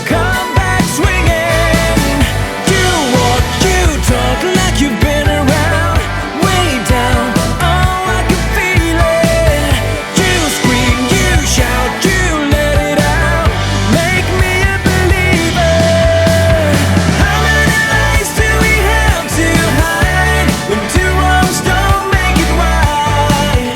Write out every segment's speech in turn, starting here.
come back swinging. You walk, you talk like you've been around, way down. Oh, I can feel it. You scream, you shout, you let it out. Make me a believer. How many lies do we have to hide when two wrongs don't make it right?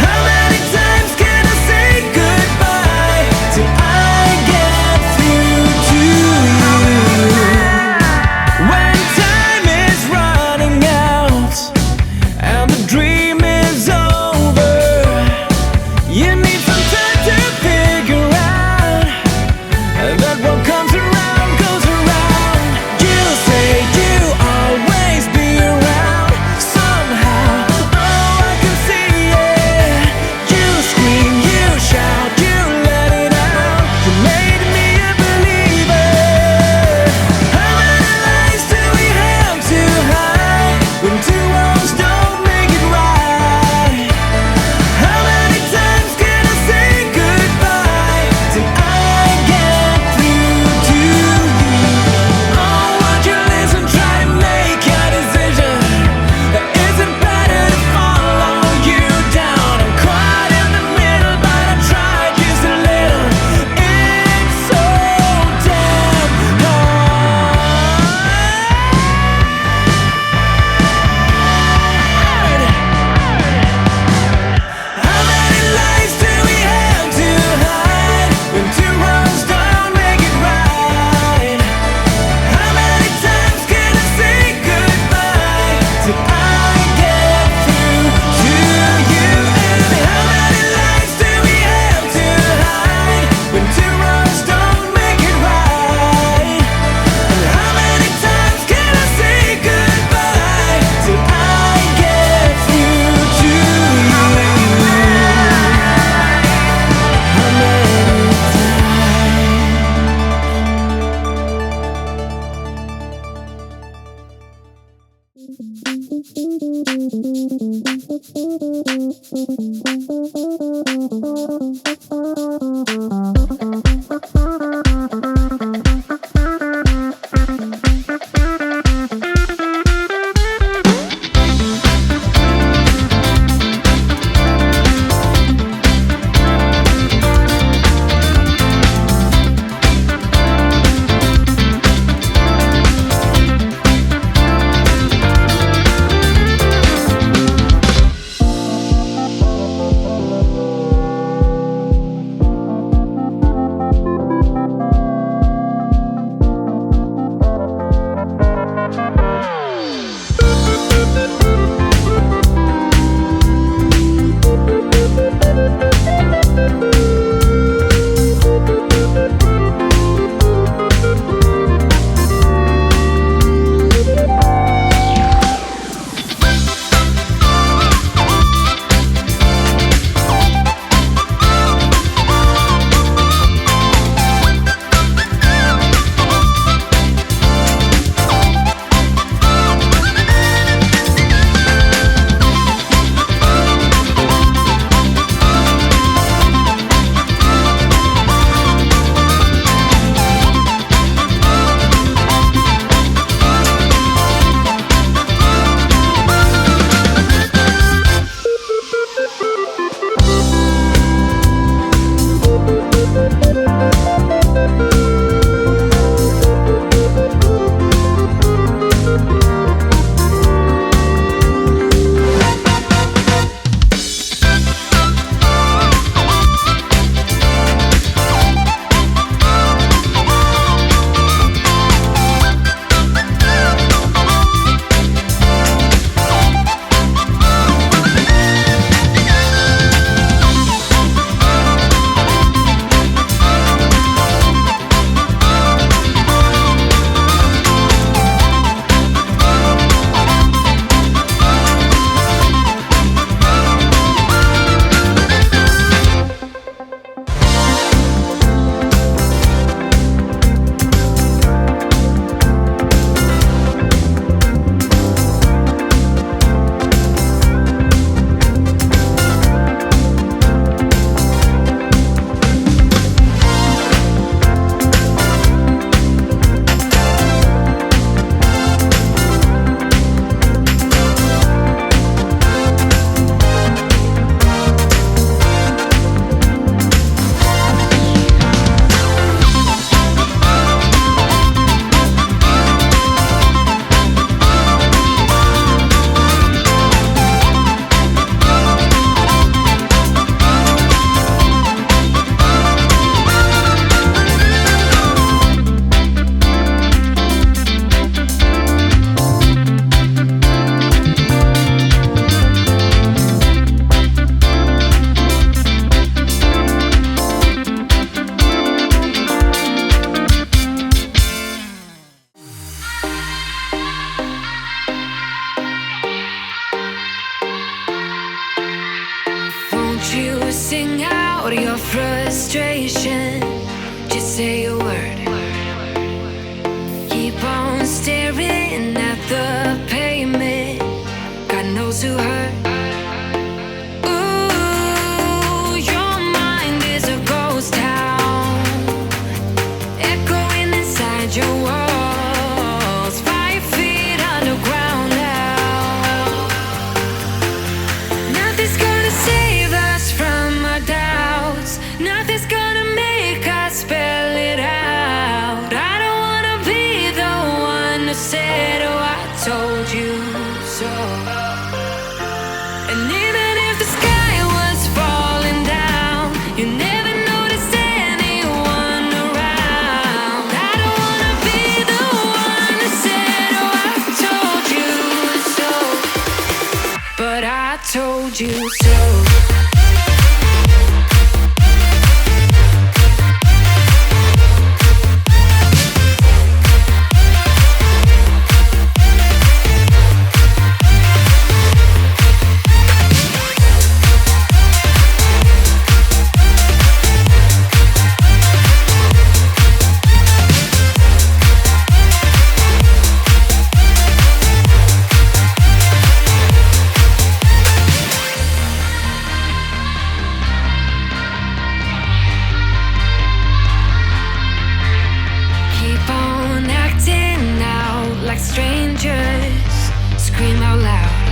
How many times can I say goodbye till I get through Sing out your frustration, just say a word. Keep on staring at the pavement, God knows who hurt. Ooh, your mind is a ghost town, echoing inside your walls, 5 feet underground now. Nothing's gonna save us from our doubts, nothing's gonna make us spell it out. I don't wanna be the one who said, oh, I told you so. And even if the sky was falling down, you never noticed anyone around. I don't wanna be the one who said, oh, I told you so, but I told you so. Keep on acting out like strangers, scream out loud.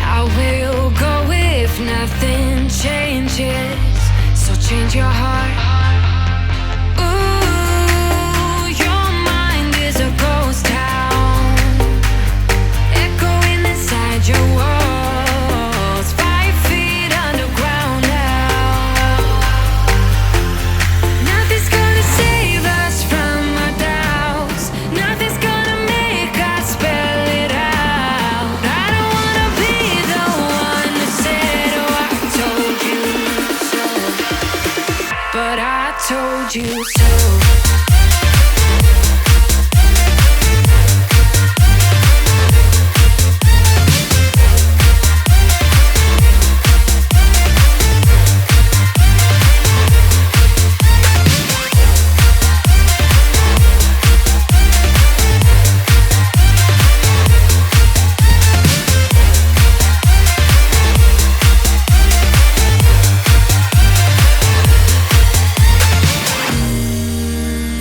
I will go if nothing changes, so change your heart. Ooh, your mind is a ghost town, echoing inside your walls, 5 feet underground now. Nothing's gonna save us from our doubts, nothing's gonna make us spell it out. I don't wanna be the one who said, oh, I told you so, but I told you so.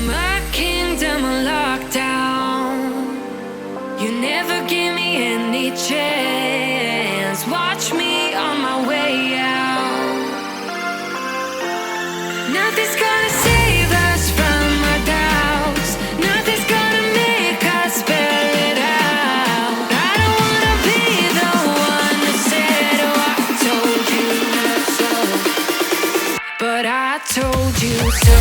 My kingdom on lockdown, you never give me any chance. Watch me on my way out. Nothing's gonna save us from our doubts, nothing's gonna make us spell it out. I don't wanna be the one who said, oh, I told you so, but I told you so.